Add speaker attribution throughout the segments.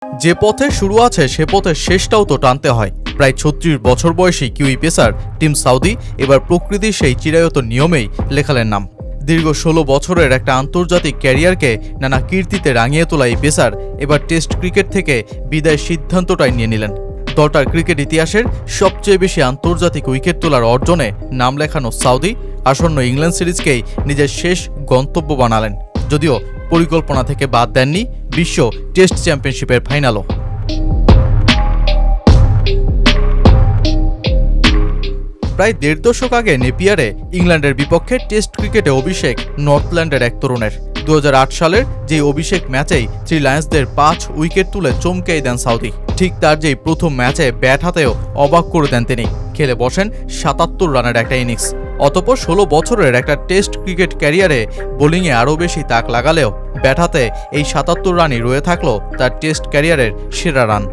Speaker 1: যে পথে শুরু আছে সে পথের শেষটাও তো টানতে হয়। প্রায় ৩৬ বছর বয়সী কিউই পেসার টিম সাউদি এবার প্রকৃতির সেই চিরায়ত নিয়মেই লেখালেন নাম। দীর্ঘ ১৬ বছরের একটা আন্তর্জাতিক ক্যারিয়ারকে নানা কীর্তিতে রাঙিয়ে তোলা এই পেসার এবার টেস্ট ক্রিকেট থেকে বিদায়ের সিদ্ধান্তটাই নিয়ে নিলেন। দলটার ক্রিকেট ইতিহাসের সবচেয়ে বেশি আন্তর্জাতিক উইকেট তোলার অর্জনে নাম লেখানো সাউদি আসন্ন ইংল্যান্ড সিরিজকেই নিজের শেষ গন্তব্য বানালেন, যদিও পরিকল্পনা থেকে বাদ দেননি বিশ্ব টেস্ট চ্যাম্পিয়নশিপের ফাইনালও। প্রায় ১.৫ দশক আগে নেপিয়ারে ইংল্যান্ডের বিপক্ষে টেস্ট ক্রিকেটে অভিষেক নর্থল্যান্ডের এক তরুণের। ২০০৮ সালের যে অভিষেক ম্যাচেই থ্রি লায়ন্সদের ৫ উইকেট তুলে চমকেই দেন সাউদি। ঠিক তার যেই প্রথম ম্যাচে ব্যাট হাতেও অবাক করে দেন তিনি, খেলে বসেন ৭৭ রানের একটা ইনিংস। অতঃপর ১৬ বছরের একটা টেস্ট ক্রিকেট ক্যারিয়ারে বোলিংয়ে আরও বেশি তাক লাগালেও ব্যাট হাতে এই ৭৭ রানই রয়ে থাকলো তার টেস্ট ক্যারিয়ারের সেরা রান।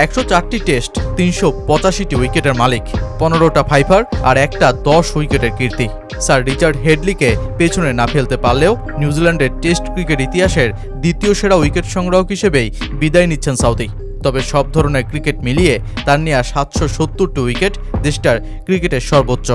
Speaker 1: ১০৪টি টেস্ট, ৩৮৫টি উইকেটের মালিক, ১৫টা ফাইফার আর একটা ১০ উইকেটের কীর্তি। স্যার রিচার্ড হেডলিকে পেছনে না ফেলতে পারলেও নিউজিল্যান্ডের টেস্ট ক্রিকেট ইতিহাসের দ্বিতীয় সেরা উইকেট সংগ্রাহক হিসেবেই বিদায় নিচ্ছেন সাউদি। তবে সব ধরনের ক্রিকেট মিলিয়ে তার নেওয়া ৭৭০টি উইকেট দেশটার ক্রিকেটের সর্বোচ্চ।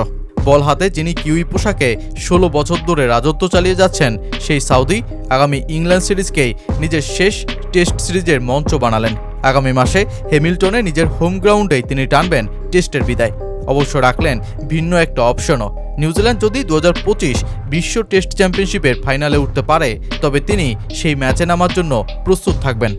Speaker 1: বল হাতে যিনি কিউই পোশাকে ১৬ বছর ধরে রাজত্ব চালিয়ে যাচ্ছেন, সেই সাউদি আগামী ইংল্যান্ড সিরিজকেই নিজের শেষ টেস্ট সিরিজের মঞ্চ বানালেন। আগামী মাসে হ্যামিল্টনে নিজের হোম গ্রাউন্ডেই তিনি টানবেন টেস্টের বিদায়। অবশ্য রাখলেন ভিন্ন একটা অপশনও, নিউজিল্যান্ড যদি ২০২৫ বিশ্ব টেস্ট চ্যাম্পিয়নশিপের ফাইনালে উঠতে পারে তবে তিনি সেই ম্যাচে নামার জন্য প্রস্তুত থাকবেন।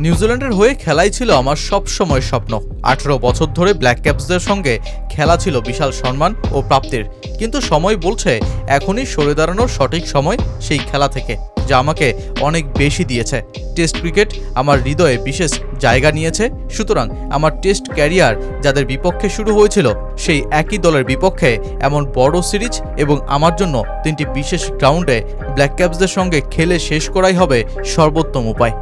Speaker 1: নিউজিল্যান্ডের হয়ে খেলাই ছিল আমার সবসময় স্বপ্ন। ১৮ বছর ধরে ব্ল্যাক ক্যাপসদের সঙ্গে খেলা ছিল বিশাল সম্মান ও প্রাপ্তির, কিন্তু সময় বলছে এখনই সরে দাঁড়ানোর সঠিক সময় সেই খেলা থেকে, যা আমাকে অনেক বেশি দিয়েছে। টেস্ট ক্রিকেট আমার হৃদয়ে বিশেষ জায়গা নিয়েছে, সুতরাং আমার টেস্ট ক্যারিয়ার যাদের বিপক্ষে শুরু হয়েছিল সেই একই দলের বিপক্ষে এমন বড় সিরিজ এবং আমার জন্য ৩টি বিশেষ গ্রাউন্ডে ব্ল্যাক ক্যাপসদের সঙ্গে খেলে শেষ করাই হবে সর্বোত্তম উপায়।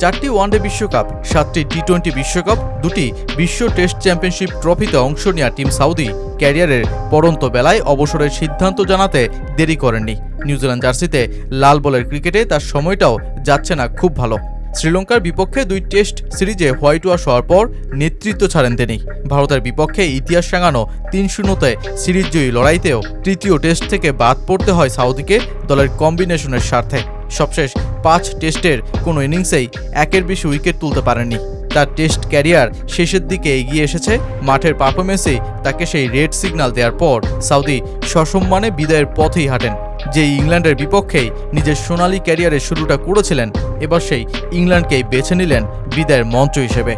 Speaker 1: ৪টি ওয়ানডে বিশ্বকাপ, ৭টি টি-২০ বিশ্বকাপ, ২টি বিশ্ব টেস্ট চ্যাম্পিয়নশিপ ট্রফিতে অংশ নেওয়া টিম সাউদি ক্যারিয়ারের পড়ন্ত বেলায় অবসরের সিদ্ধান্ত জানাতে দেরি করেননি। নিউজিল্যান্ড জার্সিতে লাল বলের ক্রিকেটে তার সময়টাও যাচ্ছে না খুব ভালো। শ্রীলঙ্কার বিপক্ষে ২ টেস্ট সিরিজে হোয়াইট ওয়াশ হওয়ার পর নেতৃত্ব ছাড়েন তিনি। ভারতের বিপক্ষে ইতিহাস রাঙানো ৩-০তে সিরিজ জয়ী লড়াইতেও তৃতীয় টেস্ট থেকে বাদ পড়তে হয় সাউদিকে দলের কম্বিনেশনের স্বার্থে। সবশেষ ৫ টেস্টের কোনো ইনিংসেই একের বেশি উইকেট তুলতে পারেননি। তার টেস্ট ক্যারিয়ার শেষের দিকে এগিয়ে এসেছে। মাঠের পারফরমেন্সেই তাকে সেই রেড সিগন্যাল দেওয়ার পর সাউদি সসম্মানে বিদায়ের পথেই হাঁটেন। যে ইংল্যান্ডের বিপক্ষেই নিজের সোনালী ক্যারিয়ারের শুরুটা করেছিলেন, এবার সেই ইংল্যান্ডকেই বেছে নিলেন বিদায়ের মঞ্চ হিসেবে।